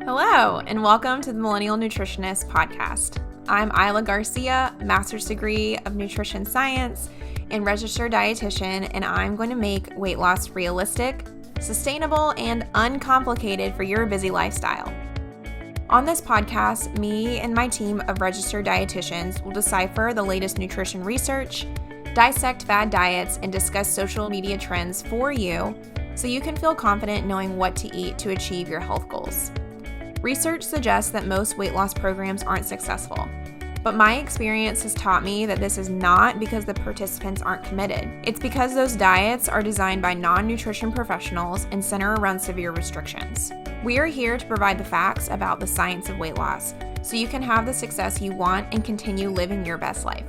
Hello, and welcome to the Millennial Nutritionist Podcast. I'm Isla Garcia, master's degree of nutrition science and registered dietitian, and I'm going to make weight loss realistic, sustainable, and uncomplicated for your busy lifestyle. On this podcast, me and my team of registered dietitians will decipher the latest nutrition research, dissect fad diets, and discuss social media trends for you so you can feel confident knowing what to eat to achieve your health goals. Research suggests that most weight loss programs aren't successful, but my experience has taught me that this is not because the participants aren't committed. It's because those diets are designed by non-nutrition professionals and center around severe restrictions. We are here to provide the facts about the science of weight loss so you can have the success you want and continue living your best life.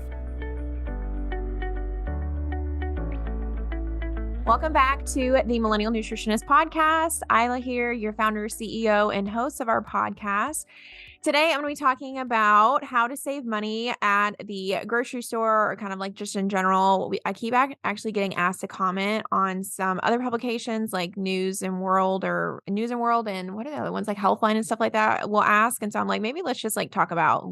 Welcome back to the Millennial Nutritionist Podcast. Isla here, your founder, CEO, and host of our podcast. Today, I'm going to be talking about how to save money at the grocery store, or kind of like just in general. I keep actually getting asked to comment on some other publications like News and World, and what are the other ones like Healthline and stuff like that. We'll ask, and so I'm like, maybe let's just like talk about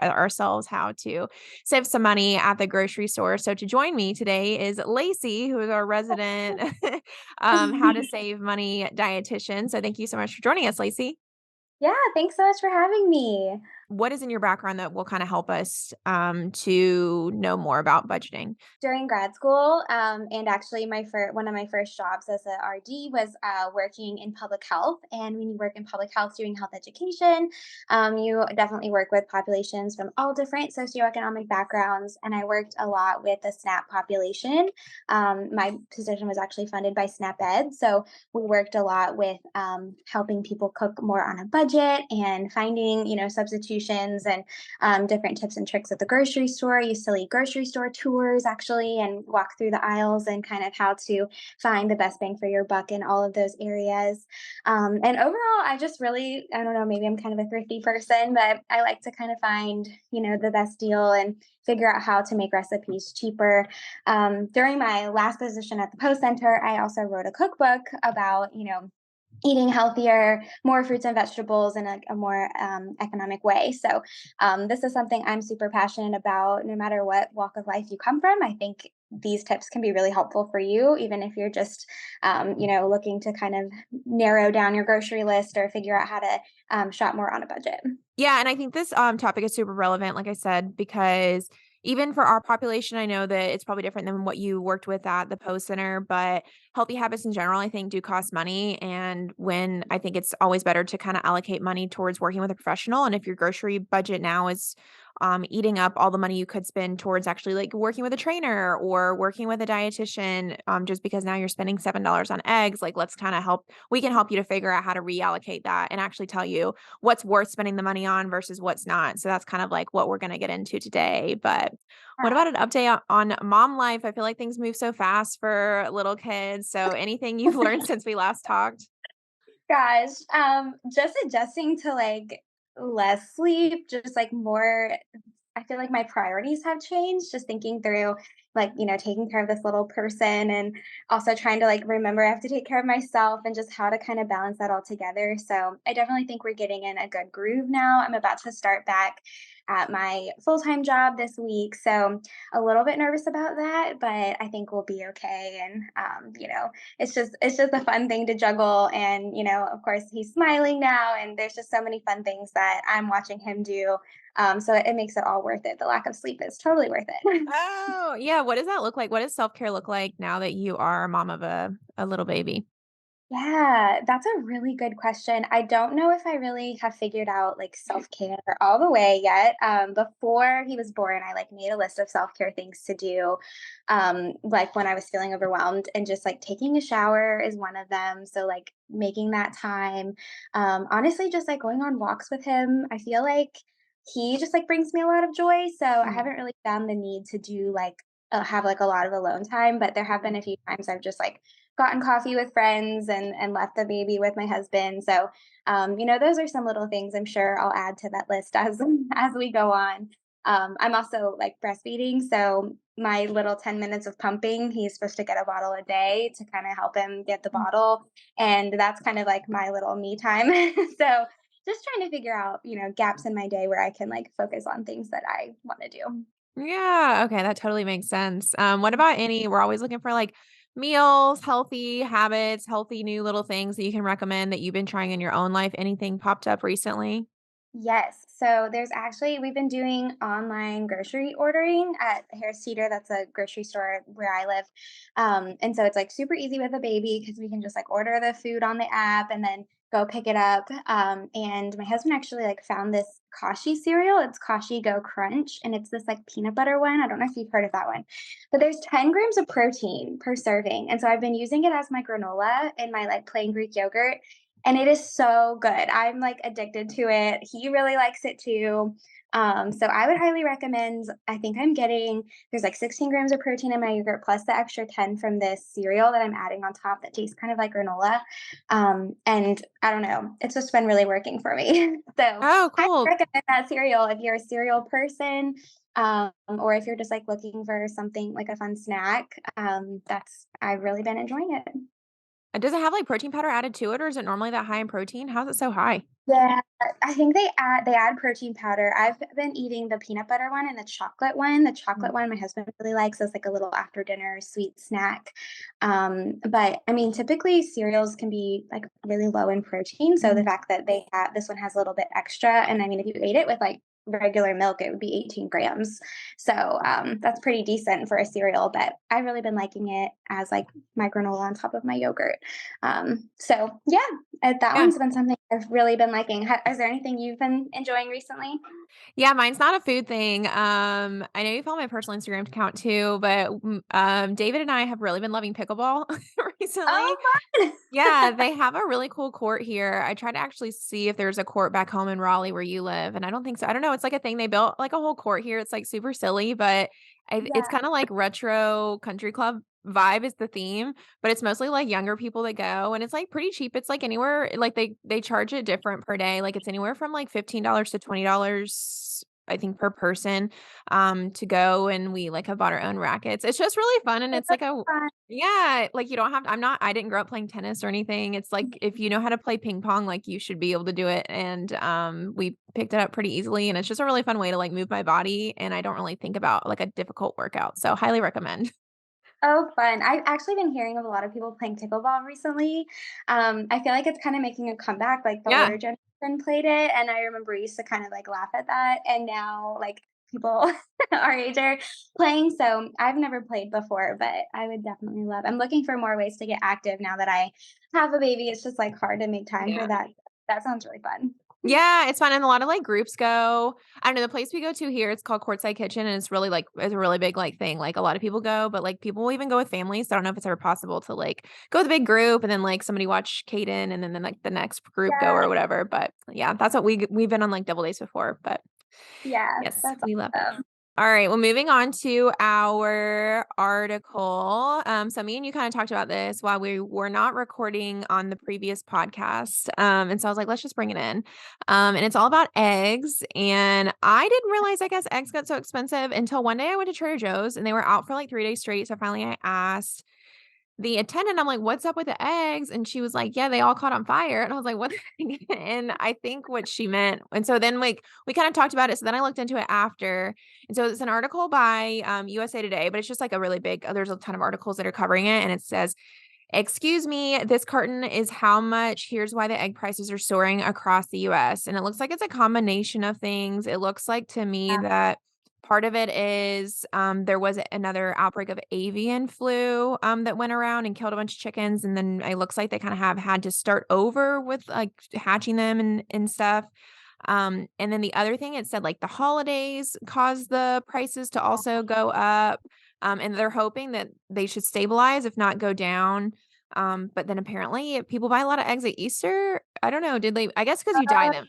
ourselves how to save some money at the grocery store. So to join me today is Lacey, who is our resident how to save money dietitian. So thank you so much for joining us, Lacey. Yeah, thanks so much for having me. What is in your background that will kind of help us to know more about budgeting? During grad school, and actually one of my first jobs as a RD was working in public health. And when you work in public health doing health education, you definitely work with populations from all different socioeconomic backgrounds. And I worked a lot with the SNAP population. My position was actually funded by SNAP Ed. So we worked a lot with helping people cook more on a budget and finding, substitutions and different tips and tricks at the grocery store. I used to lead grocery store tours actually and walk through the aisles and kind of how to find the best bang for your buck in all of those areas. And overall, I just really, I don't know, maybe I'm kind of a thrifty person, but I like to kind of find, the best deal and figure out how to make recipes cheaper. During my last position at the Post Center, I also wrote a cookbook about, eating healthier, more fruits and vegetables in a more economic way. So, this is something I'm super passionate about no matter what walk of life you come from. I think these tips can be really helpful for you, even if you're just, looking to kind of narrow down your grocery list or figure out how to shop more on a budget. Yeah, and I think this topic is super relevant, like I said, because even for our population, I know that it's probably different than what you worked with at the Post Center, but healthy habits in general, I think, do cost money. And when I think it's always better to kind of allocate money towards working with a professional. And if your grocery budget now is eating up all the money you could spend towards actually like working with a trainer or working with a dietitian, just because now you're spending $7 on eggs, like we can help you to figure out how to reallocate that and actually tell you what's worth spending the money on versus what's not. So that's kind of like what we're going to get into today. But what about an update on mom life? I feel like things move so fast for little kids. So anything you've learned since we last talked? Gosh, just adjusting to like less sleep, just like more. I feel like my priorities have changed. Just thinking through, like, taking care of this little person and also trying to like remember I have to take care of myself and just how to kind of balance that all together. So I definitely think we're getting in a good groove now. I'm about to start back at my full-time job this week. So a little bit nervous about that, but I think we'll be okay. And it's just a fun thing to juggle. And, of course he's smiling now and there's just so many fun things that I'm watching him do. So it makes it all worth it. The lack of sleep is totally worth it. Oh, yeah. What does that look like? What does self-care look like now that you are a mom of a little baby? Yeah, that's a really good question. I don't know if I really have figured out like self-care all the way yet. Before he was born, I like made a list of self-care things to do. Like when I was feeling overwhelmed and just like taking a shower is one of them. So like making that time. Honestly, just like going on walks with him. I feel like he just like brings me a lot of joy. So I Mhm, haven't really found the need to do like have like a lot of alone time, but there have mhm. been a few times I've just like gotten coffee with friends and left the baby with my husband. So, those are some little things I'm sure I'll add to that list as as we go on. I'm also like breastfeeding, so my little 10 minutes of pumping, he's supposed to get a bottle a day to kind of help him get the bottle, and that's kind of like my little me time. So just trying to figure out, gaps in my day where I can like focus on things that I want to do. Yeah, okay, that totally makes sense. What about we're always looking for like meals, healthy habits, healthy new little things that you can recommend that you've been trying in your own life. Anything popped up recently? Yes. So we've been doing online grocery ordering at Harris Teeter. That's a grocery store where I live. And so it's like super easy with a baby because we can just like order the food on the app and then go pick it up. And my husband actually like found this Kashi cereal. It's Kashi Go Crunch, and it's this like peanut butter one. I don't know if you've heard of that one, but there's 10 grams of protein per serving. And so I've been using it as my granola in my like plain Greek yogurt, and it is so good. I'm, like, addicted to it. He really likes it too. So I would highly recommend. I think there's, like, 16 grams of protein in my yogurt plus the extra 10 from this cereal that I'm adding on top that tastes kind of like granola. And I don't know, it's just been really working for me. So, Oh, I cool. recommend that cereal if you're a cereal person, or if you're just, like, looking for something like a fun snack. I've really been enjoying it. Does it have like protein powder added to it, or is it normally that high in protein? How's it so high? Yeah, I think they add protein powder. I've been eating the peanut butter one and the chocolate one. The chocolate one my husband really likes as like a little after dinner sweet snack. But I mean, typically cereals can be like really low in protein. So the Mhm. fact that this one has a little bit extra, and I mean, if you ate it with like regular milk, it would be 18 grams. So that's pretty decent for a cereal. But I've really been liking it as like my granola on top of my yogurt. So yeah, that Yeah. one's been something I've really been liking. Is there anything you've been enjoying recently? Yeah, mine's not a food thing. I know you follow my personal Instagram account too, but David and I have really been loving pickleball recently. Oh, fun. Yeah, they have a really cool court here. I tried to actually see if there's a court back home in Raleigh where you live, and I don't think so. I don't know. It's like a thing they built like a whole court here. It's like super silly, but it's Yeah. kind of like retro country club vibe is the theme, but it's mostly like younger people that go, and it's like pretty cheap. It's like anywhere like they charge it different per day. Like it's anywhere from like $15 to $20, I think, per person to go, and we like have bought our own rackets. It's just really fun, and That's it's like a fun. yeah, like, you don't have I didn't grow up playing tennis or anything. It's like, if you know how to play ping pong, like, you should be able to do it, and, we picked it up pretty easily, and it's just a really fun way to, like, move my body, and I don't really think about, like, a difficult workout, so highly recommend. Oh, fun. I've actually been hearing of a lot of people playing pickleball recently. I feel like it's kind of making a comeback, like the Yeah. older generation played it. And I remember we used to kind of like laugh at that. And now like people our age are playing. So I've never played before, but I would definitely love. I'm looking for more ways to get active now that I have a baby. It's just like hard to make time for Yeah. that. That sounds really fun. Yeah, it's fun, and a lot of, like, groups go. I don't know, the place we go to here, it's called Courtside Kitchen, and it's a really big, like, thing, like, a lot of people go, but, like, people will even go with families, so I don't know if it's ever possible to, like, go with a big group and then, like, somebody watch Caden and then, like, the next group go or Yeah. whatever, but, yeah, that's what we've been on, like, double days before, but Yeah. yes, That's we love it. awesome. All right, well, moving on to our article. So me and you kind of talked about this while we were not recording on the previous podcast. And so I was like, let's just bring it in. And it's all about eggs. And I didn't realize, I guess, eggs got so expensive until one day I went to Trader Joe's and they were out for like 3 days straight. So finally I asked the attendant, I'm like, "What's up with the eggs?" And she was like, "Yeah, they all caught on fire." And I was like, "What?" And I think what she meant, and so then, like, we kinda talked about it, so then I looked into it after, and so it's an article by, USA Today, but it's just, like, a really big there's a ton of articles that are covering it, and it says, "Excuse me, this carton is how much. Here's why the egg prices are soaring across the US." And it looks like it's a combination of things. It looks like to me Yeah. that part of it is, there was another outbreak of avian flu, that went around and killed a bunch of chickens, and then it looks like they kinda have had to start over with, like, hatching them and stuff. And then the other thing, it said, like, the holidays caused the prices to also go up, and they're hoping that they should stabilize, if not go down. But then apparently people buy a lot of eggs at Easter. I don't know, did they I guess because you dye Uh, them.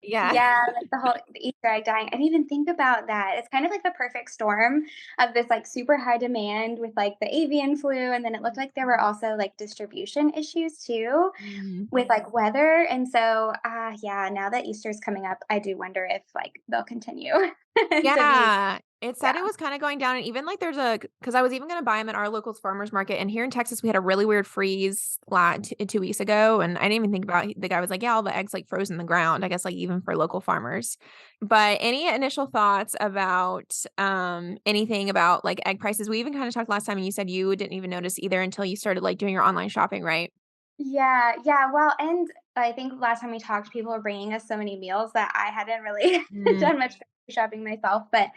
Yeah. Yeah, like the Easter egg dyeing. I didn't even think about that. It's kind of like the perfect storm of this like super high demand with like the avian flu, and then it looked like there were also like distribution issues too Mhm. with like weather. And so yeah, now that Easter's coming up, I do wonder if like they'll continue. to be Yeah, it said it yeah. was kinda going down, and even, like, there's a because I was even gonna buy them at our local farmer's market, and here in Texas, we had a really weird freeze 2 weeks ago, and I didn't even think about the guy was like, "Yeah, all the eggs, like, froze in the ground," I guess, like, even for local farmers. But any initial thoughts about, anything about, like, egg prices? We even kinda talked last time, and you said you didn't even notice either until you started, like, doing your online shopping, right? Yeah, yeah, well, and I think last time we talked, people were bringing us so many meals that I hadn't really Mm, done much grocery shopping myself, but,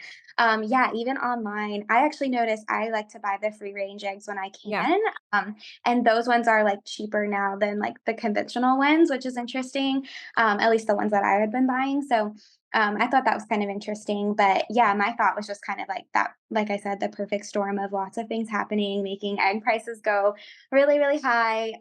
yeah, even online, I actually noticed I like to buy the free-range eggs when I yeah. can, and those ones are, like, cheaper now than, like, the conventional ones, which is interesting, at least the ones that I had been buying, so, I thought that was kind of interesting, but, yeah, my thought was just kind of like that like I said, the perfect storm of lots of things happening, making egg prices go really, really high,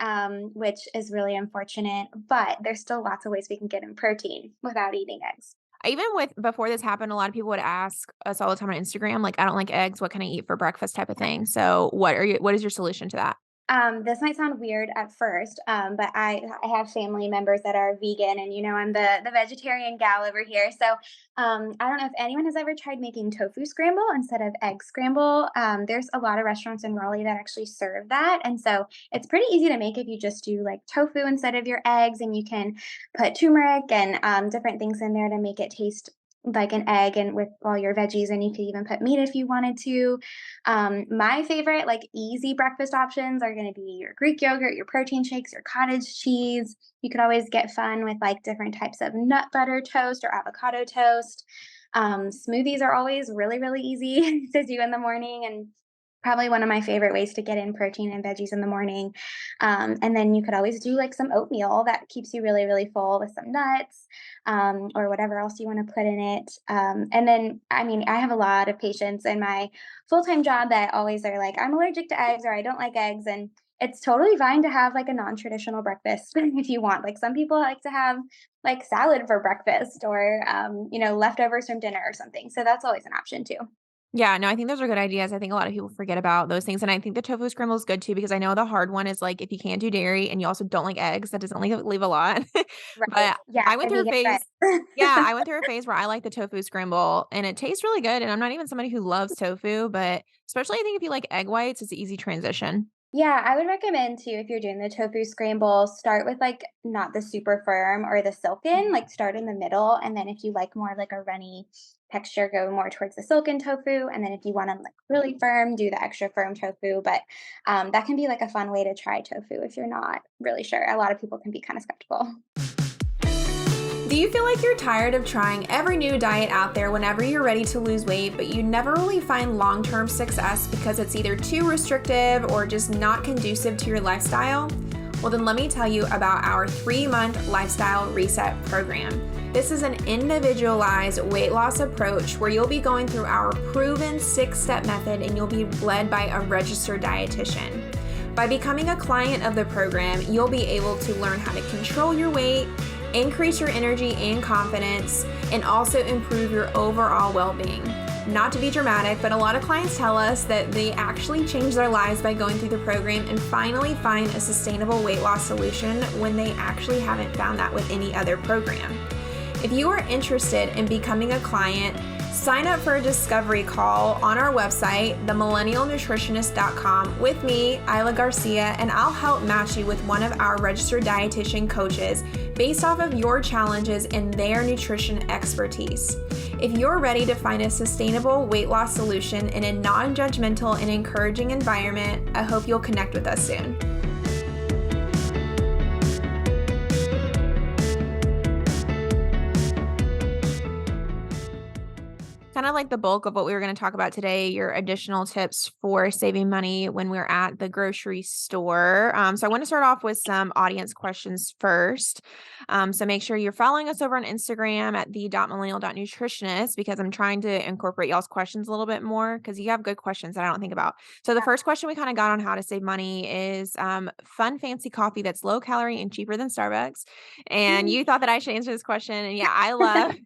which is really unfortunate, but there's still lots of ways we can get in protein without eating eggs. Even with before this happened, a lot of people would ask us all the time on Instagram, like, "I don't like eggs, what can I eat for breakfast?" type of thing. So, what is your solution to that? This might sound weird at first, but I have family members that are vegan, and I'm the vegetarian gal over here. So I don't know if anyone has ever tried making tofu scramble instead of egg scramble. There's a lot of restaurants in Raleigh that actually serve that, and so it's pretty easy to make if you just do like tofu instead of your eggs, and you can put turmeric and different things in there to make it taste like an egg and with all your veggies, and you could even put meat if you wanted to. My favorite, like, easy breakfast options are gonna be your Greek yogurt, your protein shakes, your cottage cheese. You could always get fun with, like, different types of nut butter toast or avocado toast. Smoothies are always really, really easy to do in the morning and probably one of my favorite ways to get in protein and veggies in the morning. And then you could always do, like, some oatmeal that keeps you really, really full with some nuts, or whatever else you wanna put in it. And then, I mean, I have a lot of patients in my full-time job that always are like, "I'm allergic to eggs," or "I don't like eggs," and it's totally fine to have, like, a non-traditional breakfast if you want. Like, some people like to have, like, salad for breakfast or, leftovers from dinner or something, so that's always an option too. Yeah, no, I think those are good ideas. I think a lot of people forget about those things, and I think the tofu scramble is good too because I know the hard one is, like, if you can't do dairy and you also don't like eggs, that doesn't leave a lot. Right. But Yeah, I went the through a vegan phase friend. yeah, I went through a phase where I like the tofu scramble, and it tastes really good, and I'm not even somebody who loves tofu, but especially I think if you like egg whites, it's an easy transition. Yeah, I would recommend too if you're doing the tofu scramble, start with like not the super firm or the silken, like start in the middle. And then if you like more like a runny texture, go more towards the silken tofu. And then if you want them like really firm, do the extra firm tofu. But that can be like a fun way to try tofu if you're not really sure. A lot of people can be kind of skeptical. Do you feel like you're tired of trying every new diet out there whenever you're ready to lose weight, but you never really find long term success because it's either too restrictive or just not conducive to your lifestyle? Well, then let me tell you about our 3-month lifestyle reset program. This is an individualized weight loss approach where you'll be going through our proven 6-step method and you'll be led by a registered dietitian. By becoming a client of the program, you'll be able to learn how to control your weight, increase your energy and confidence, and also improve your overall well being. Not to be dramatic, but a lot of clients tell us that they actually change their lives by going through the program and finally find a sustainable weight loss solution when they actually haven't found that with any other program. If you are interested in becoming a client, sign up for a discovery call on our website, themillennialnutritionist.com, with me, Isla Garcia, and I'll help match you with one of our registered dietitian coaches based off of your challenges and their nutrition expertise. If you're ready to find a sustainable weight loss solution in a non-judgmental and encouraging environment, I hope you'll connect with us soon. Kind of like the bulk of what we were going to talk about today, your additional tips for saving money when we're at the grocery store. So I want to start off with some audience questions first. So make sure you're following us over on Instagram at the.millennial.nutritionist because I'm trying to incorporate y'all's questions a little bit more because you have good questions that I don't think about. So the first question we kind of got on how to save money is fun, fancy coffee that's low calorie and cheaper than Starbucks. And you thought that I should answer this question. And yeah, I love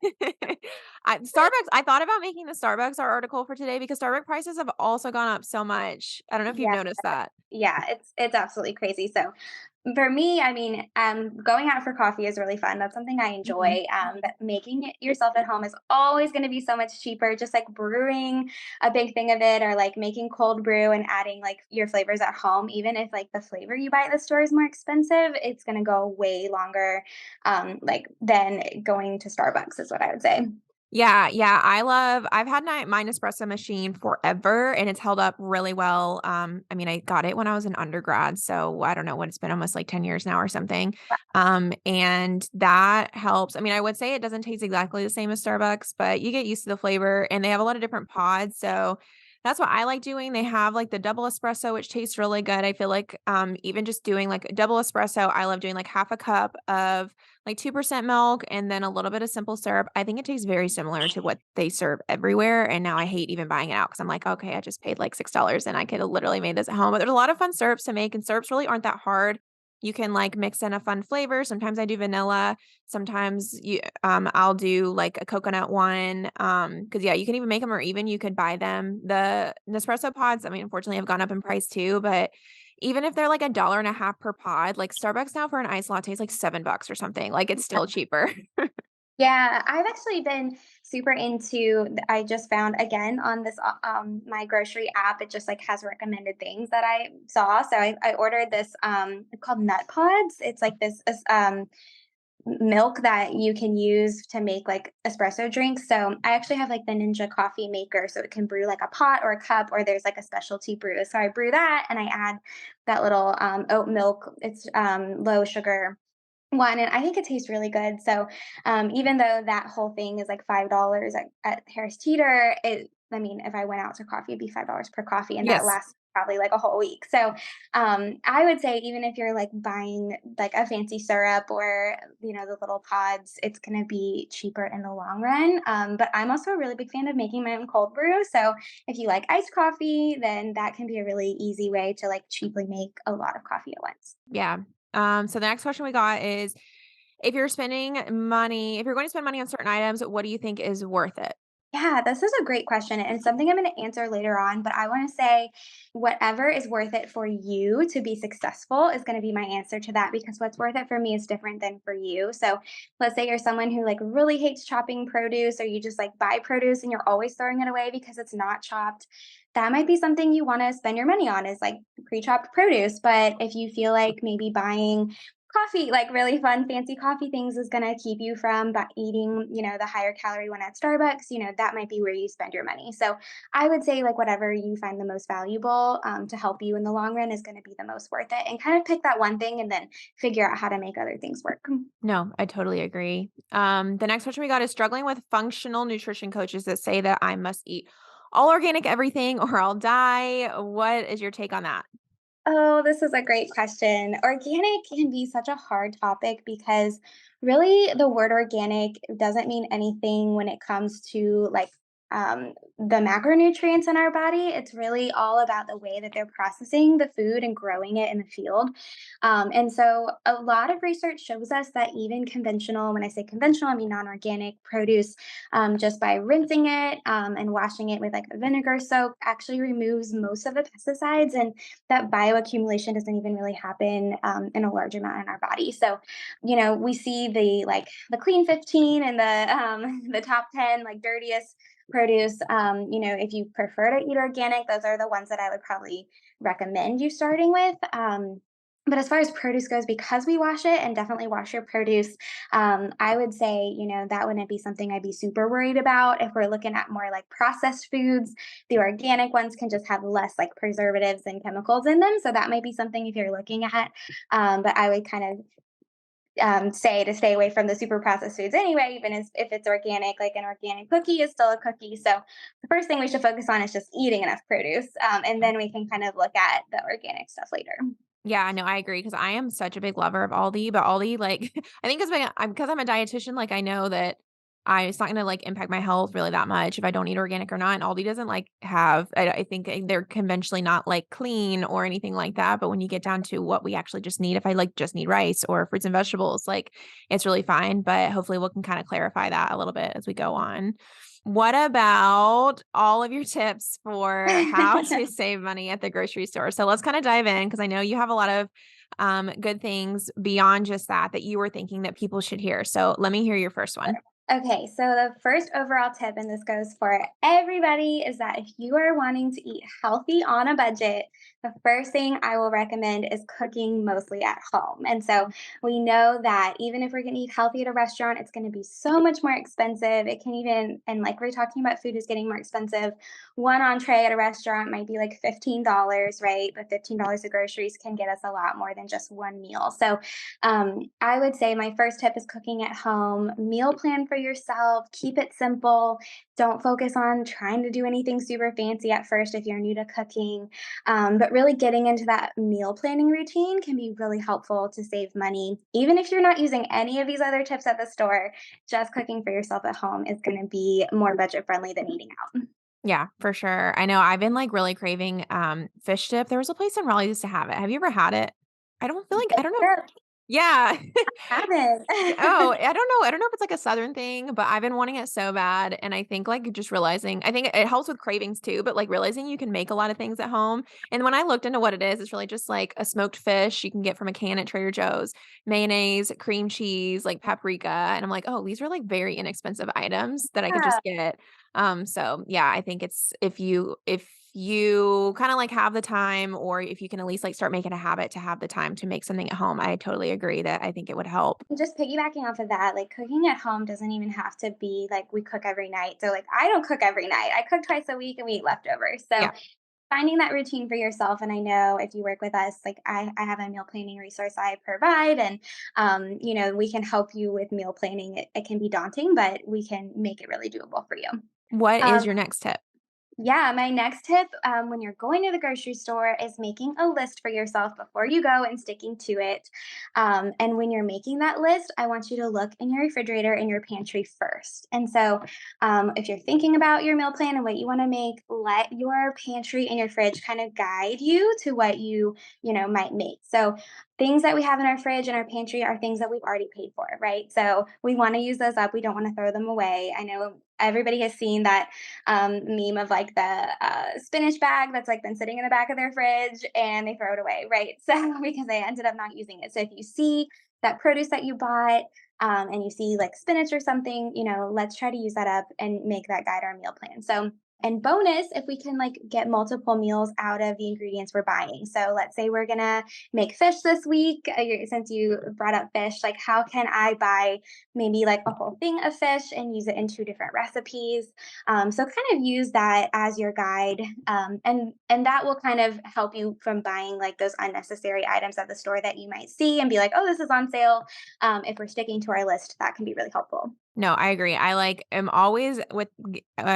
Starbucks. I thought about making the Starbucks our article for today because Starbucks prices have also gone up so much. I don't know if you've Yeah. noticed that. Yeah, it's absolutely crazy. So, For me, I mean, going out for coffee is really fun. That's something I Mhm. enjoy. But making it yourself at home is always going to be so much cheaper. Just like brewing a big thing of it, or like making cold brew and adding like your flavors at home. Even if like the flavor you buy at the store is more expensive, it's going to go way longer, like than going to Starbucks is what I would say. Yeah, I've had my Nespresso machine forever and it's held up really well. I mean, I got it when I was an undergrad, so I don't know what it's been almost like 10 years now or something. And that helps. I mean, I would say it doesn't taste exactly the same as Starbucks, but you get used to the flavor and they have a lot of different pods. So that's what I like doing. They have like the double espresso, which tastes really good. I feel like even just doing like a double espresso, I love doing like half a cup of like 2% milk and then a little bit of simple syrup. I think it tastes very similar to what they serve everywhere. And now I hate even buying it out because I'm like, okay, I just paid like $6 and I could have literally made this at home. But there's a lot of fun syrups to make, and syrups really aren't that hard. You can like mix in a fun flavor. Sometimes I do vanilla. Sometimes I'll do like a coconut one. Because yeah, you can even make them, or even you could buy them. The Nespresso pods, I mean, unfortunately have gone up in price too, but even if they're like $1.50 per pod, like Starbucks now for an iced latte is like $7 or something. Like it's still cheaper. Yeah, I've actually been super into I just found again on this my grocery app, it just like has recommended things that I saw. So I ordered this called nut pods. It's like this milk that you can use to make like espresso drinks. So I actually have like the Ninja coffee maker so it can brew like a pot or a cup, or there's like a specialty brew. So I brew that and I add that little oat milk. It's low sugar one, and I think it tastes really good. So, even though that whole thing is like $5 at Harris Teeter, I mean, if I went out to coffee, it'd be $5 per coffee, and that Yes. lasts probably like a whole week. So, I would say even if you're like buying like a fancy syrup or the little pods, it's gonna be cheaper in the long run. But I'm also a really big fan of making my own cold brew. So if you like iced coffee, then that can be a really easy way to like cheaply make a lot of coffee at once. Yeah. So the next question we got is, if you're going to spend money on certain items, what do you think is worth it? Yeah, this is a great question and something I'm going to answer later on. But I want to say whatever is worth it for you to be successful is going to be my answer to that, because what's worth it for me is different than for you. So let's say you're someone who like really hates chopping produce, or you just like buy produce and you're always throwing it away because it's not chopped. That might be something you want to spend your money on, is like pre-chopped produce. But if you feel like maybe buying coffee, like really fun, fancy coffee things is gonna keep you from eating, the higher calorie one at Starbucks, that might be where you spend your money. So I would say like whatever you find the most valuable to help you in the long run is gonna be the most worth it, and kind of pick that one thing and then figure out how to make other things work. No, I totally agree. The next question we got is struggling with functional nutrition coaches that say that I must eat all organic everything or I'll die. What is your take on that? Oh, this is a great question. Organic can be such a hard topic because really the word organic doesn't mean anything when it comes to like the macronutrients in our body. It's really all about the way that they're processing the food and growing it in the field. And so a lot of research shows us that even conventional, when I say conventional, I mean non organic produce, just by rinsing it and washing it with like a vinegar soap, actually removes most of the pesticides, and that bioaccumulation doesn't even really happen in a large amount in our body. So, we see the clean 15 and the the top 10 like dirtiest produce. If you prefer to eat organic, those are the ones that I would probably recommend you starting with. But as far as produce goes, because we wash it, and definitely wash your produce, I would say, that wouldn't be something I'd be super worried about. If we're looking at more like processed foods, the organic ones can just have less like preservatives and chemicals in them. So that might be something if you're looking at. But I would kind of say to stay away from the super processed foods anyway, even if it's organic. Like an organic cookie is still a cookie. So the first thing we should focus on is just eating enough produce, and then we can kind of look at the organic stuff later. Yeah, no, I agree because I am such a big lover of Aldi, but Aldi, like, I think because I'm a dietitian, like, I know that it's not gonna like impact my health really that much if I don't eat organic or not. And Aldi doesn't like have, I think they're conventionally not like clean or anything like that. But when you get down to what we actually just need, if I like just need rice or fruits and vegetables, like it's really fine. But hopefully we can kind of clarify that a little bit as we go on. What about all of your tips for how to save money at the grocery store? So let's kind of dive in because I know you have a lot of good things beyond just that you were thinking that people should hear. So let me hear your first one. Okay, so the first overall tip, and this goes for everybody, is that if you are wanting to eat healthy on a budget, the first thing I will recommend is cooking mostly at home. And so we know that even if we're going to eat healthy at a restaurant, it's going to be so much more expensive. It can even, and like we're talking about food is getting more expensive. One entree at a restaurant might be like $15, right? But $15 of groceries can get us a lot more than just one meal. So I would say my first tip is cooking at home. Meal plan for yourself. Keep it simple. Don't focus on trying to do anything super fancy at first if you're new to cooking. But really getting into that meal planning routine can be really helpful to save money. Even if you're not using any of these other tips at the store, just cooking for yourself at home is going to be more budget friendly than eating out. Yeah, for sure. I know I've been like really craving fish dip. There was a place in Raleigh that used to have it. Have you ever had it? I don't know. Sure, Yeah. have it. Oh, I don't know. I don't know if it's like a southern thing, but I've been wanting it so bad. And I think like just realizing, I think it helps with cravings too, but like realizing you can make a lot of things at home. And when I looked into what it is, it's really just like a smoked fish you can get from a can at Trader Joe's, mayonnaise, cream cheese, like paprika. And I'm like, oh, these are like very inexpensive items that I could Yeah. just get. So yeah, I think it's if you kind of like have the time or if you can at least like start making a habit to have the time to make something at home, I totally agree that I think it would help. Just piggybacking off of that, like cooking at home doesn't even have to be like we cook every night. So like I don't cook every night. I cook twice a week and we eat leftovers. So Yeah. finding that routine for yourself, and I know if you work with us, like I have a meal planning resource I provide, and we can help you with meal planning. It can be daunting, but we can make it really doable for you. What is Um, your next tip? yeah, my next tip when you're going to the grocery store is making a list for yourself before you go and sticking to it. And when you're making that list, I want you to look in your refrigerator and your pantry first. And so, if you're thinking about your meal plan and what you want to make, let your pantry and your fridge kind of guide you to what you might make. So, things that we have in our fridge and our pantry are things that we've already paid for, right? So, we want to use those up. We don't want to throw them away. I know everybody has seen that meme of like the spinach bag that's like been sitting in the back of their fridge and they throw it away, right? So because they ended up not using it. So if you see that produce that you bought and you see like spinach or something, let's try to use that up and make that guide our meal plan. So and bonus if we can like get multiple meals out of the ingredients we're buying. So let's say we're gonna make fish this week. Since you brought up fish, like how can I buy maybe like a whole thing of fish and use it in two different recipes? So kind of use that as your guide, and that will kind of help you from buying like those unnecessary items at the store that you might see and be like, oh, this is on sale. If we're sticking to our list, that can be really helpful. No, I agree. I like am always with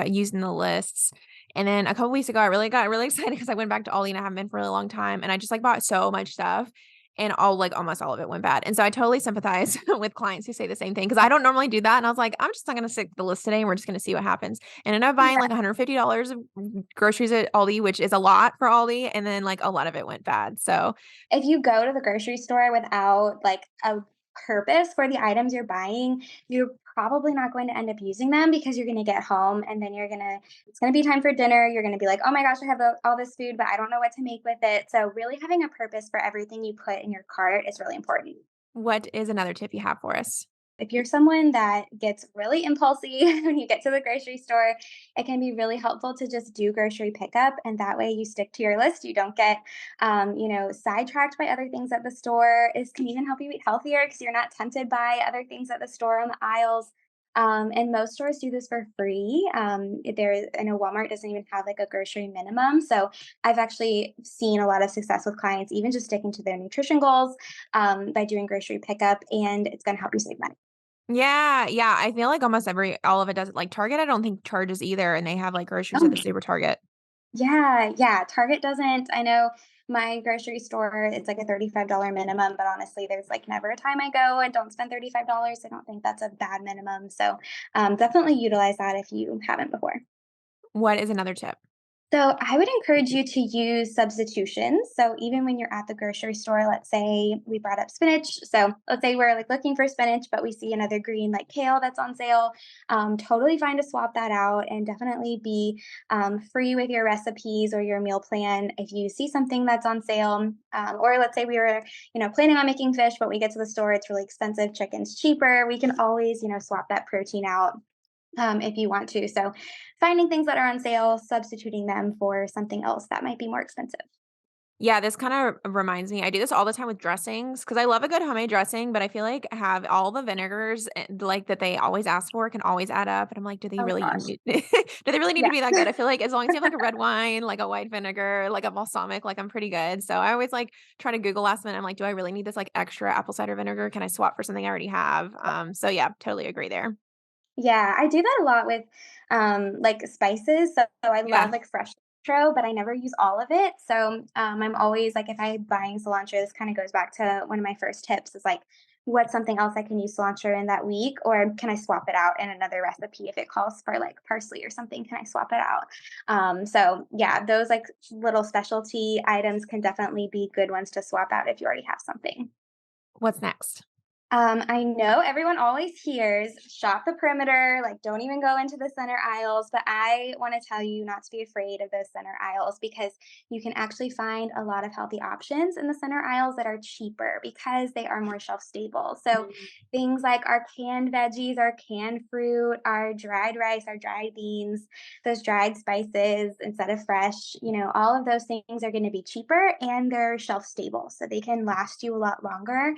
using the lists. And then a couple weeks ago, I really got really excited because I went back to Aldi and I haven't been for a really long time. And I just like bought so much stuff and almost all of it went bad. And so I totally sympathize with clients who say the same thing because I don't normally do that. And I was like, I'm just not going to stick to the list today and we're just going to see what happens. And ended up buying like $150 of groceries at Aldi, which is a lot for Aldi. And then like a lot of it went bad. So If you go to the grocery store without like a purpose for the items you're buying, you're probably not going to end up using them because you're going to get home and then it's going to be time for dinner. You're going to be like, oh my gosh, I have all this food, but I don't know what to make with it. So, really having a purpose for everything you put in your cart is really important. what is another tip you have for us? If you're someone that gets really impulsy when you get to the grocery store, it can be really helpful to just do grocery pickup. And that way you stick to your list. You don't get, sidetracked by other things at the store. It can even help you eat healthier because you're not tempted by other things at the store on the aisles. And most stores do this for free. I know Walmart doesn't even have like a grocery minimum. So I've actually seen a lot of success with clients, even just sticking to their nutrition goals by doing grocery pickup, and it's going to help you save money. Yeah, yeah, I feel like almost all of it does like, Target, I don't think charges either, and they have, like, groceries at Oh, the Super Target. yeah, yeah. Target doesn't. I know my grocery store, it's like a $35 minimum, but honestly, there's like never a time I go and don't spend $35. I don't think that's a bad minimum. So definitely utilize that if you haven't before. What is another tip? So I would encourage you to use substitutions. So even when you're at the grocery store, let's say we brought up spinach. So let's say we're like looking for spinach, but we see another green like kale that's on sale. Totally fine to swap that out and definitely be free with your recipes or your meal plan if you see something that's on sale. Or let's say we were, planning on making fish, but we get to the store, it's really expensive. Chicken's cheaper. We can always, swap that protein out if you want to. So, finding things that are on sale, substituting them for something else that might be more expensive. Yeah, this kinda reminds me I do this all the time with dressings because I love a good homemade dressing, but I feel like have all the vinegars, like, that they always ask for can always add up, and I'm like, "Do they Oh really gosh. need do they really need to Yeah. be that good?" I feel like as long as you have, like, a red wine, like a white vinegar, like a balsamic, like, I'm pretty good. So I always, like, try to Google last minute. I'm like, "Do I really need this, like, extra apple cider vinegar? Can I swap for something I already have?" So yeah, totally agree there. Yeah, I do that a lot with, like, spices, so I Yeah. love, like, fresh cilantro, but I never use all of it, so, I'm always like, if I'm buying cilantro, this kinda goes back to one of my first tips is, like, what's something else I can use cilantro in that week, or can I swap it out in another recipe if it calls for, like, parsley or something, can I swap it out? So, yeah, those, like, little specialty items can definitely be good ones to swap out if you already have something. What's next? I know everyone always hears shop the perimeter, like don't even go into the center aisles, but I want to tell you not to be afraid of those center aisles because you can actually find a lot of healthy options in the center aisles that are cheaper because they are more shelf stable. So Mm. things like our canned veggies, our canned fruit, our dried rice, our dried beans, those dried spices instead of fresh, all of those things are going to be cheaper and they're shelf stable. So they can last you a lot longer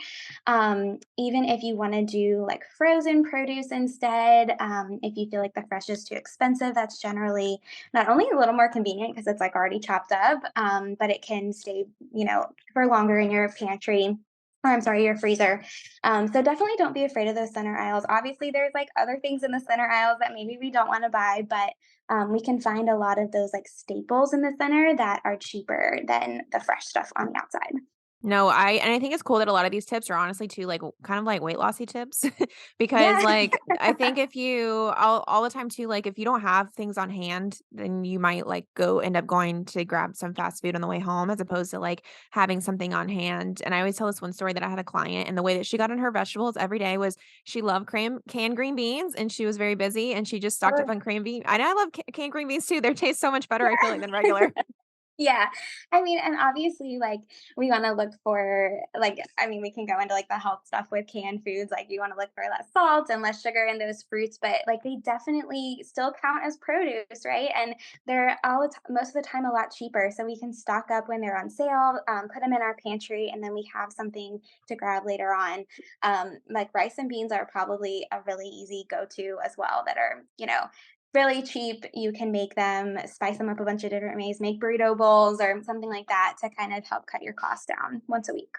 even if you want to do like frozen produce instead, if you feel like the fresh is too expensive, that's generally not only a little more convenient because it's like already chopped up, but it can stay, for longer in your pantry. Or I'm sorry, your freezer. So definitely don't be afraid of those center aisles. Obviously, there's like other things in the center aisles that maybe we don't want to buy, but we can find a lot of those like staples in the center that are cheaper than the fresh stuff on the outside. No, I think it's cool that a lot of these tips are honestly too, like, kind of like weight lossy tips because, Yeah. like, I think if you all the time too, like, if you don't have things on hand, then you might, like, go end up going to grab some fast food on the way home as opposed to, like, having something on hand, and I always tell this one story that I had a client, and the way that she got on her vegetables every day was she loved canned green beans, and she was very busy, and she just stocked up Sure. on and I love canned green beans too, they taste so much better, I feel like, than regular. Yeah. I mean, and obviously, like, we wanna look for like, I mean, we can go into, like, the health stuff with canned foods, like, you wanna look for less salt and less sugar in those fruits, but, like, they definitely still count as produce, right? And they're all the ti most of the time a lot cheaper, so we can stock up when they're on sale, put them in our pantry, and then we have something to grab later on. Like, rice and beans are probably a really easy go-to as well that are, really cheap. You can make them, spice them up a bunch of different ways, make burrito bowls or something like that to kind of help cut your costs down once a week.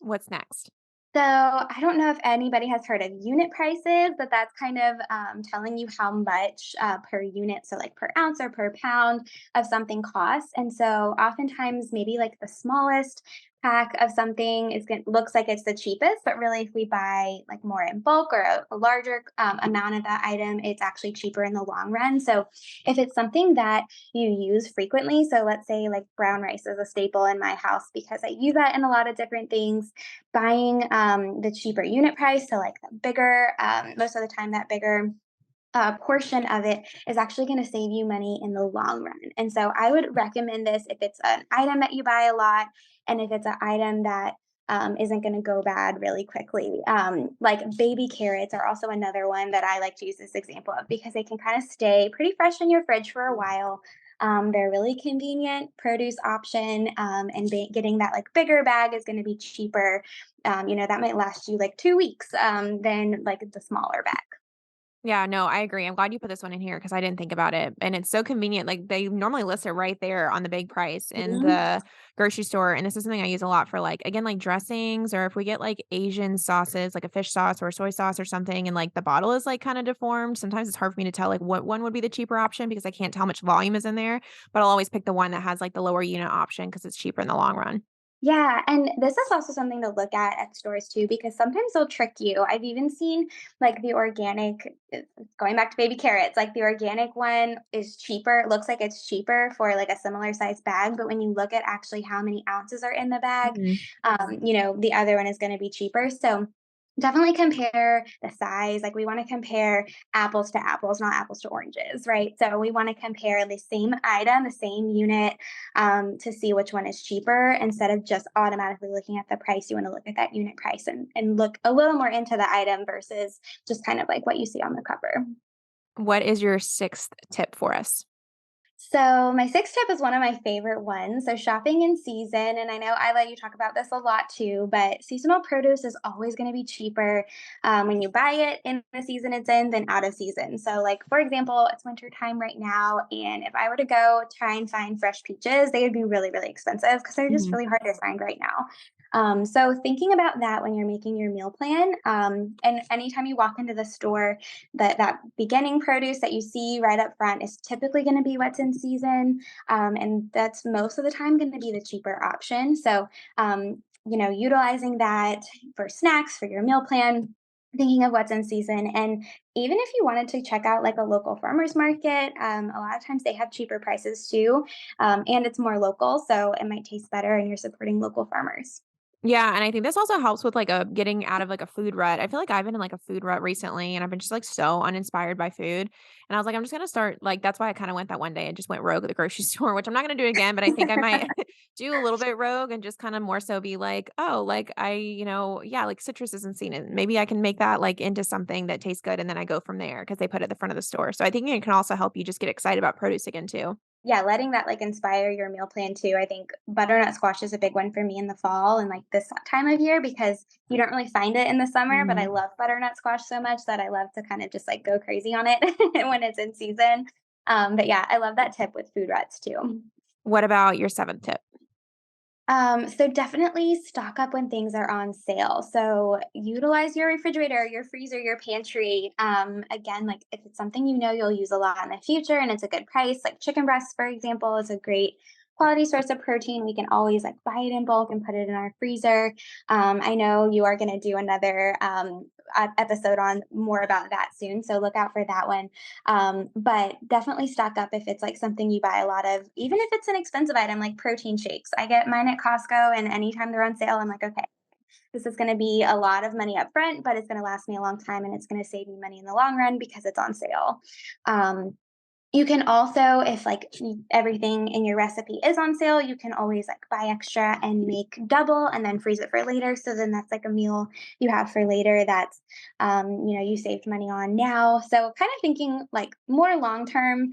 What's next? So I don't know if anybody has heard of unit prices, but that's kind of telling you how much per unit, so like per ounce or per pound of something costs. And so oftentimes, maybe like the smallest pack of something looks like it's the cheapest, but really, if we buy like more in bulk or a larger amount of that item, it's actually cheaper in the long run. So if it's something that you use frequently, so let's say like brown rice is a staple in my house because I use that in a lot of different things buying the cheaper unit price, so like the bigger, most of the time, that bigger portion of it is actually going to save you money in the long run. And so I would recommend this if it's an item that you buy a lot and if it's an item that isn't going to go bad really quickly. Like baby carrots are also another one that I like to use this example of because they can kind of stay pretty fresh in your fridge for a while. They're really convenient produce option, and getting that like bigger bag is going to be cheaper. That might last you like 2 weeks than like the smaller bag. Yeah, no, I agree. I'm glad you put this one in here because I didn't think about it. And it's so convenient. Like they normally list it right there on the big price in Mhm. the grocery store. And this is something I use a lot for like, again, like dressings, or if we get like Asian sauces, like a fish sauce or a soy sauce or something, and like the bottle is like kind of deformed. Sometimes it's hard for me to tell like what one would be the cheaper option because I can't tell how much volume is in there. But I'll always pick the one that has like the lower unit option because it's cheaper in the long run. Yeah, and this is also something to look at stores too, because sometimes they'll trick you. I've even seen like the organic, going back to baby carrots, like the organic one is cheaper. It looks like it's cheaper for like a similar size bag, but when you look at actually how many ounces are in the bag, Mhm. the other one is going to be cheaper. So definitely compare the size. Like we want to compare apples to apples, not apples to oranges, right? So we want to compare the same item, the same unit, to see which one is cheaper instead of just automatically looking at the price. You want to look at that unit price and look a little more into the item versus just kind of like what you see on the cover. What is your sixth tip for us? So my sixth tip is one of my favorite ones. So shopping in season, and I know I let you talk about this a lot too, but seasonal produce is always going to be cheaper when you buy it in the season it's in than out of season. So like for example, it's winter time right now, and if I were to go try and find fresh peaches, they would be really really expensive because they're just Mhm. really hard to find right now. So thinking about that when you're making your meal plan, and anytime you walk into the store, that beginning produce that you see right up front is typically going to be what's in season, and that's most of the time going to be the cheaper option. So, utilizing that for snacks for your meal plan. Thinking of what's in season, and even if you wanted to check out like a local farmers market, a lot of times they have cheaper prices too, and it's more local, so it might taste better, and you're supporting local farmers. Yeah, and I think this also helps with, like, a getting out of, like, a food rut. I feel like I've been in, like, a food rut recently, and I've been just, like, so uninspired by food, and I was like, "I'm just gonna start" like, that's why I kinda went that one day and just went rogue at the grocery store, which I'm not gonna do again, but I think I might do a little bit rogue and just kinda more so be like, "Oh, like, yeah, like, citrus isn't seen in maybe I can make that, like, into something that tastes good," and then I go from there because they put it at the front of the store. So I think it can also help you just get excited about produce again too. Yeah, letting that, like, inspire your meal plan too. I think butternut squash is a big one for me in the fall and, like, this time of year because you don't really find it in the summer, but I Mhm. love butternut squash so much that I love to kind of just, like, go crazy on it when it's in season. But yeah, I love that tip with food ruts too. What about your 7th tip? So definitely stock up when things are on sale. So utilize your refrigerator, your freezer, your pantry. Again, like if it's something you know you'll use a lot in the future and it's a good price, like chicken breast, for example, is a great quality source of protein. We can always like buy it in bulk and put it in our freezer. I know you are going to do another episode on more about that soon, so look out for that one. But definitely stock up if it's like something you buy a lot of, even if it's an expensive item like protein shakes. I get mine at Costco, and anytime they're on sale, I'm like, okay, this is going to be a lot of money up front, but it's going to last me a long time and it's going to save me money in the long run because it's on sale. Um, you can also, if like everything in your recipe is on sale, you can always like buy extra and make double and then freeze it for later. So then that's like a meal you have for later that's, you saved money on now. So kind of thinking like more long term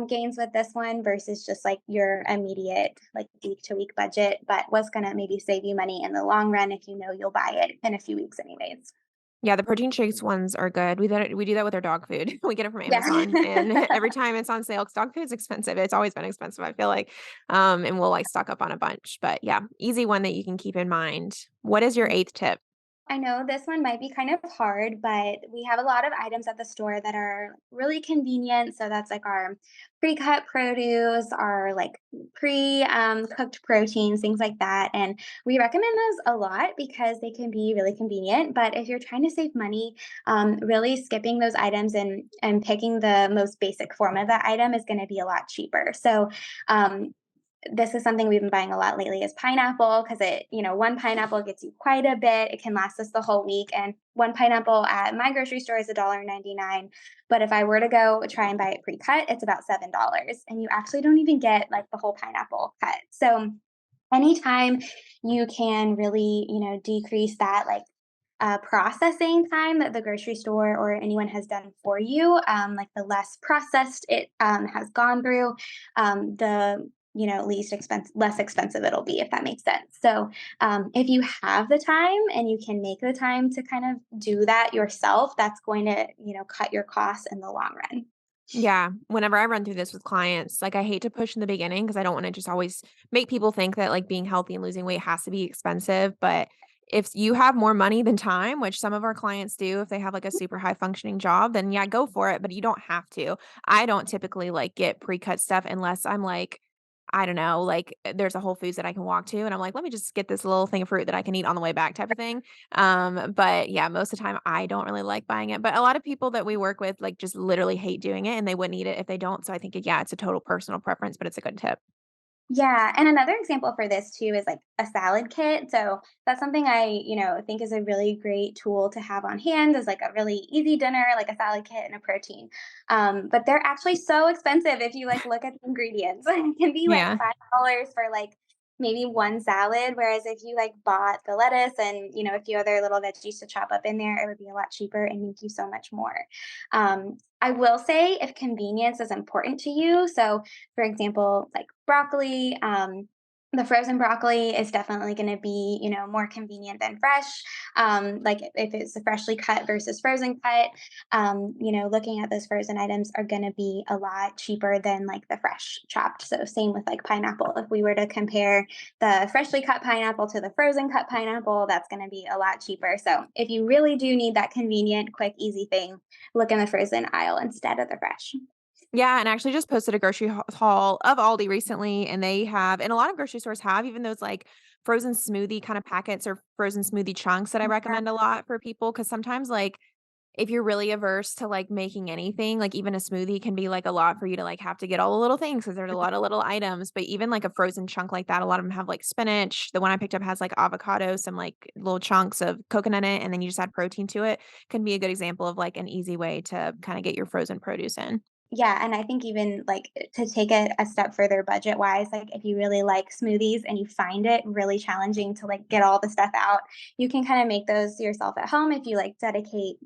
gains with this one versus just like your immediate like week to week budget, but what's going to maybe save you money in the long run if you know you'll buy it in a few weeks anyways. Yeah, the protein shakes ones are good. We do that with our dog food. We get it from Yeah. Amazon, and every time it's on sale 'cause dog food's expensive. It's always been expensive, I feel like, and we'll, like, stock up on a bunch, but yeah, easy one that you can keep in mind. What is your 8th tip? I know this one might be kind of hard, but we have a lot of items at the store that are really convenient. So that's like our pre-cut produce, our like cooked proteins, things like that. And we recommend those a lot because they can be really convenient. But if you're trying to save money, really skipping those items and picking the most basic form of that item is going to be a lot cheaper. So um, this is something we've been buying a lot lately is pineapple because one pineapple gets you quite a bit. It can last us the whole week. And one pineapple at my grocery store is $1.99. But if I were to go try and buy it pre-cut, it's about $7. And you actually don't even get like the whole pineapple cut. So anytime you can really, decrease that like processing time that the grocery store or anyone has done for you, like the less processed it has gone through, the less expensive it'll be, if that makes sense. So if you have the time and you can make the time to kind of do that yourself, that's going to cut your costs in the long run. Yeah, whenever I run through this with clients, like, I hate to push in the beginning because I don't wanna just always make people think that, like, being healthy and losing weight has to be expensive, but if you have more money than time, which some of our clients do if they have, like, a super high functioning job, then yeah, go for it, but you don't have to. I don't typically, like, get pre-cut stuff unless I'm, like, I don't know, like, there's a Whole Foods that I can walk to, and I'm like, "Let me just get this little thing of fruit that I can eat on the way back," type of thing. But yeah, most of the time, I don't really like buying it, but a lot of people that we work with, like, just literally hate doing it, and they wouldn't eat it if they don't, so I think, yeah, it's a total personal preference, but it's a good tip. Yeah, and another example for this too is like a salad kit. So that's something I, think is a really great tool to have on hand as like a really easy dinner, like a salad kit and a protein. But they're actually so expensive if you like look at the ingredients. It can be like Yeah. $5 for like maybe one salad, whereas if you like bought the lettuce and a few other little veggies to chop up in there, it would be a lot cheaper and make you so much more. I will say if convenience is important to you, so for example, like broccoli, the frozen broccoli is definitely going to be, more convenient than fresh. Like if it's a freshly cut versus frozen cut, looking at those frozen items are going to be a lot cheaper than like the fresh chopped. So same with like pineapple. If we were to compare the freshly cut pineapple to the frozen cut pineapple, that's going to be a lot cheaper. So if you really do need that convenient, quick, easy thing, look in the frozen aisle instead of the fresh. Yeah, and I actually just posted a grocery haul of Aldi recently, and they have and a lot of grocery stores have even those, like, frozen smoothie kinda packets or frozen smoothie chunks that I recommend a lot for people because sometimes, like, if you're really averse to, like, making anything, like, even a smoothie can be, like, a lot for you to, like, have to get all the little things because there's a lot of little items, but even, like, a frozen chunk like that, a lot of them have, like, spinach. The one I picked up has, like, avocado, some, like, little chunks of coconut in it, and then you just add protein to it. Can be a good example of, like, an easy way to kinda get your frozen produce in. Yeah, and I think even, like, to take it a step further budget-wise, like, if you really like smoothies and you find it really challenging to, like, get all the stuff out, you can kinda make those yourself at home if you, like, dedicate,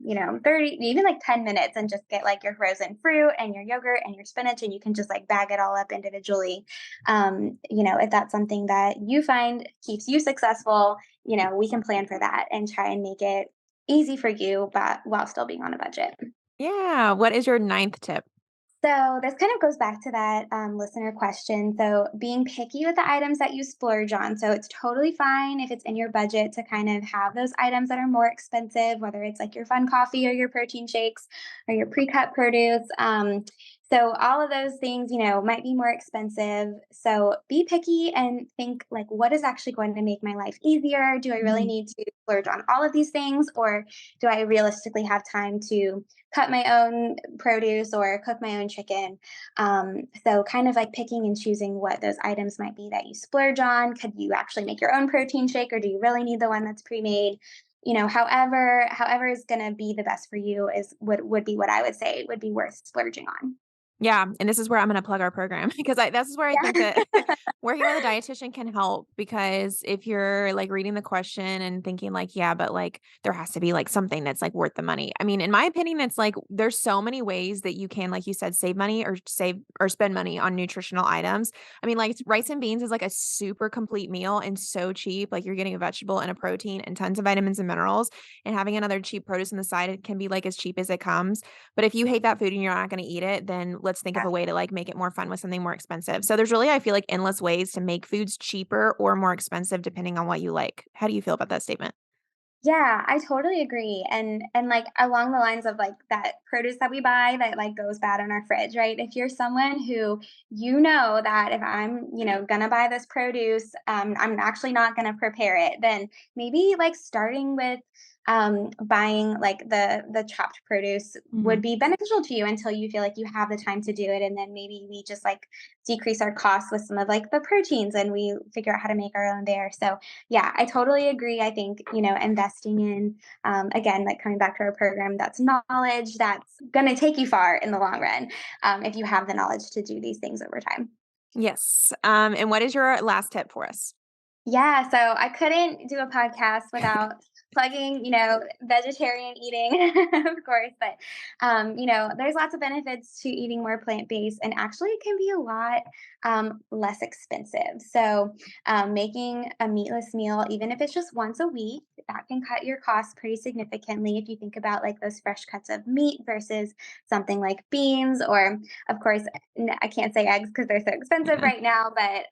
30, even, like, 10 minutes and just get, like, your frozen fruit and your yogurt and your spinach, and you can just, like, bag it all up individually. If that's something that you find keeps you successful, we can plan for that and try and make it easy for you, but while still being on a budget. Yeah, what is your ninth tip? So this kind of goes back to that listener question. So being picky with the items that you splurge on. So it's totally fine if it's in your budget to kind of have those items that are more expensive, whether it's like your fun coffee or your protein shakes or your pre-cut produce. So all of those things, might be more expensive. So be picky and think like, what is actually going to make my life easier? Do I really Mhm. need to splurge on all of these things, or do I realistically have time to cut my own produce or cook my own chicken. So kind of like picking and choosing what those items might be that you splurge on. Could you actually make your own protein shake, or do you really need the one that's pre-made? However is going to be the best for you is would be what I would say would be worth splurging on. Yeah, and this is where I'm gonna plug our program because I this is where I think that Yeah. working with a dietitian can help because if you're, like, reading the question and thinking like, "Yeah, but, like, there has to be, like, something that's, like, worth the money." I mean, in my opinion, it's like there's so many ways that you can, like you said, save money or save or spend money on nutritional items. I mean, like, rice and beans is, like, a super complete meal and so cheap, like, you're getting a vegetable and a protein and tons of vitamins and minerals, and having another cheap produce on the side, it can be, like, as cheap as it comes. But if you hate that food and you're not gonna eat it, then let's think of a way to, like, make it more fun with something more expensive. So there's really, I feel like, endless ways to make foods cheaper or more expensive depending on what you like. How do you feel about that statement? Yeah, I totally agree. And like along the lines of like that produce that we buy that like goes bad in our fridge, right? If you're someone who that if I'm, gonna buy this produce, I'm actually not gonna prepare it, then maybe like starting with buying like the chopped produce would Mhm. be beneficial to you until you feel like you have the time to do it. And then maybe we just like decrease our costs with some of like the proteins and we figure out how to make our own there. So yeah, I totally agree. I think, investing in, again, like coming back to our program, that's knowledge that's going to take you far in the long run if you have the knowledge to do these things over time. Yes. And what is your last tip for us? Yeah, so I couldn't do a podcast without plugging, vegetarian eating, of course, but there's lots of benefits to eating more plant-based, and actually it can be a lot less expensive. So making a meatless meal, even if it's just once a week, that can cut your costs pretty significantly if you think about like those fresh cuts of meat versus something like beans, or of course I can't say eggs because they're so expensive Yeah. right now, but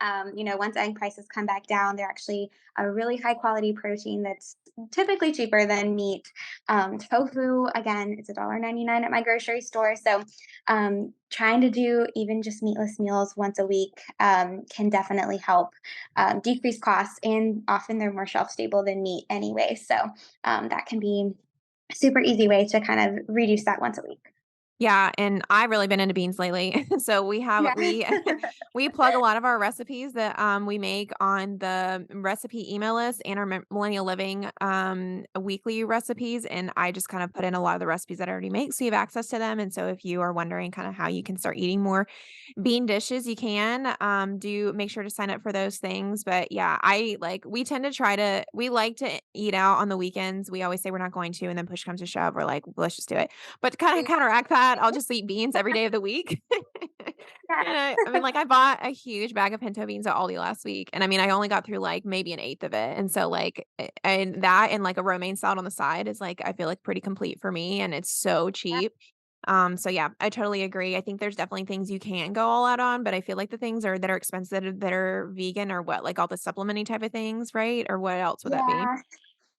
once egg prices come back down, they're actually a really high quality protein that's typically cheaper than meat. Tofu, again, it's $1.99 at my grocery store. So trying to do even just meatless meals once a week can definitely help decrease costs, and often they're more shelf stable than meat anyway. So that can be a super easy way to kind of reduce that once a week. Yeah, and I've really been into beans lately. So Yeah. we plug a lot of our recipes that we make on the recipe email list and our Millennial Living weekly recipes, and I just kind of put in a lot of the recipes that I already make, so you have access to them. And so if you are wondering kind of how you can start eating more bean dishes, you can do make sure to sign up for those things. But yeah, we like to eat out on the weekends. We always say we're not going to, and then push comes to shove, we're like, let's just do it. But to kinda counteract that, I'll just eat beans every day of the week. Yeah. And I mean, like, I bought a huge bag of pinto beans at Aldi last week, and I mean, I only got through, like, maybe an eighth of it. And so, like, and that and, like, a romaine salad on the side is, like, I feel like pretty complete for me, and it's so cheap. So yeah, I totally agree. I think there's definitely things you can go all out on, but I feel like the things that are expensive that are vegan or what, like all the supplementing type of things, right? Or what else would that be? Yeah.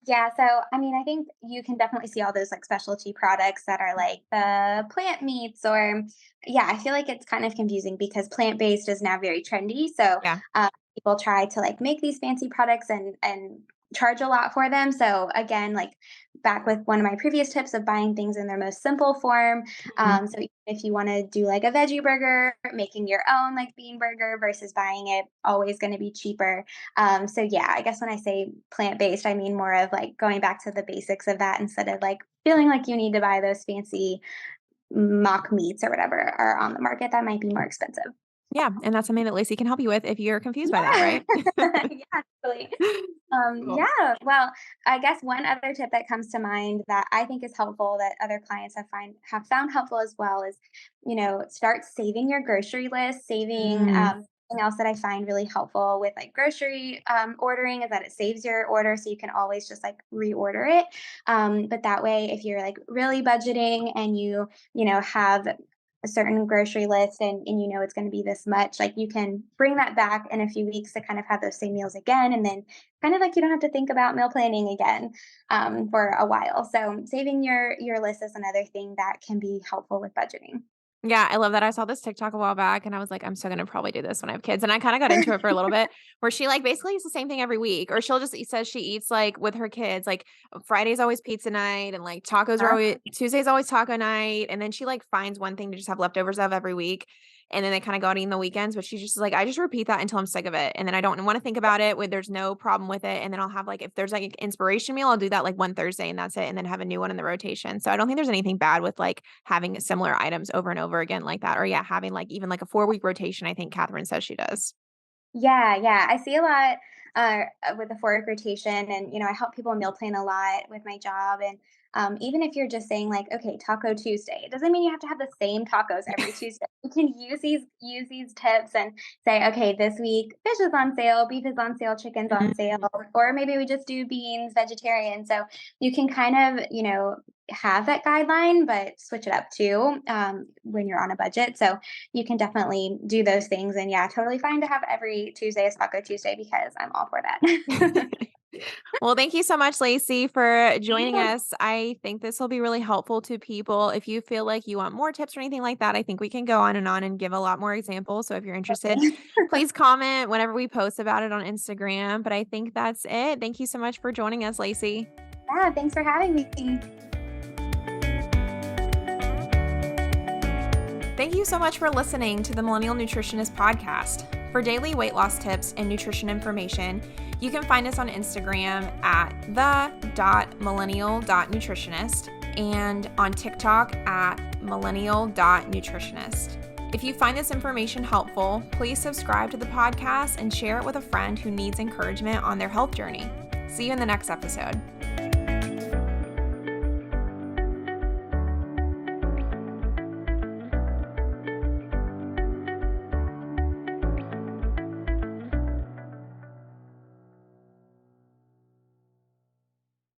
Yeah, so I mean, I think you can definitely see all those like specialty products that are like the plant meats, or yeah, I feel like it's kind of confusing because plant-based is now very trendy. So Yeah. people try to like make these fancy products and charge a lot for them. So again, like back with one of my previous tips of buying things in their most simple form. Mhm. So if you want to do like a veggie burger, making your own like bean burger versus buying it, always going to be cheaper. So yeah, I guess when I say plant-based, I mean more of like going back to the basics of that instead of like feeling like you need to buy those fancy mock meats or whatever are on the market that might be more expensive. Yeah, and that's something that Lacey can help you with if you're confused by that, Yeah. right? Yeah, totally. Cool. Yeah, well, I guess one other tip that comes to mind that I think is helpful that other clients have found helpful as well is, start saving your grocery list. Saving Mm. something else that I find really helpful with like grocery ordering is that it saves your order, so you can always just like reorder it. But that way, if you're like really budgeting and have a certain grocery list and you know it's going to be this much, like you can bring that back in a few weeks to kind of have those same meals again, and then kind of like you don't have to think about meal planning again for a while. So saving your list is another thing that can be helpful with budgeting. Yeah, I love that. I saw this TikTok a while back and I was like, I'm still gonna probably do this when I have kids. And I kind of got into it for a little bit where she like basically eats the same thing every week. Or she'll just says she eats like with her kids, like Friday's always pizza night and like tacos are Huh? always Tuesday's always taco night. And then she like finds one thing to just have leftovers of every week. And then they kind of go out eating the weekends. But she's just like, I just repeat that until I'm sick of it. And then I don't want to think about it when there's no problem with it. And then I'll have like if there's like an inspiration meal, I'll do that like one Thursday and that's it. And then have a new one in the rotation. So I don't think there's anything bad with like having similar items over and over again like that, or yeah, having like even like a 4-week rotation, I think Catherine says she does. Yeah, yeah. I see a lot with the fork rotation, and I help people meal plan a lot with my job. And even if you're just saying like, okay, Taco Tuesday, it doesn't mean you have to have the same tacos every Tuesday. You can use these tips and say, okay, this week fish is on sale, beef is on sale, chicken's on sale, Mhm. or maybe we just do beans, vegetarian. So you can kind of have that guideline, but switch it up too when you're on a budget. So you can definitely do those things. And yeah, totally fine to have every Tuesday as Taco Tuesday because I'm all for that. Well, thank you so much, Lacey, for joining Yeah, us. I think this will be really helpful to people. If you feel like you want more tips or anything like that, I think we can go on and give a lot more examples. So if you're interested, okay. please comment whenever we post about it on Instagram. But I think that's it. Thank you so much for joining us, Lacey. Yeah, thanks for having me. Thank you so much for listening to the Millennial Nutritionist Podcast. For daily weight loss tips and nutrition information, you can find us on Instagram at the.millennial.nutritionist and on TikTok at millennial.nutritionist. If you find this information helpful, please subscribe to the podcast and share it with a friend who needs encouragement on their health journey. See you in the next episode.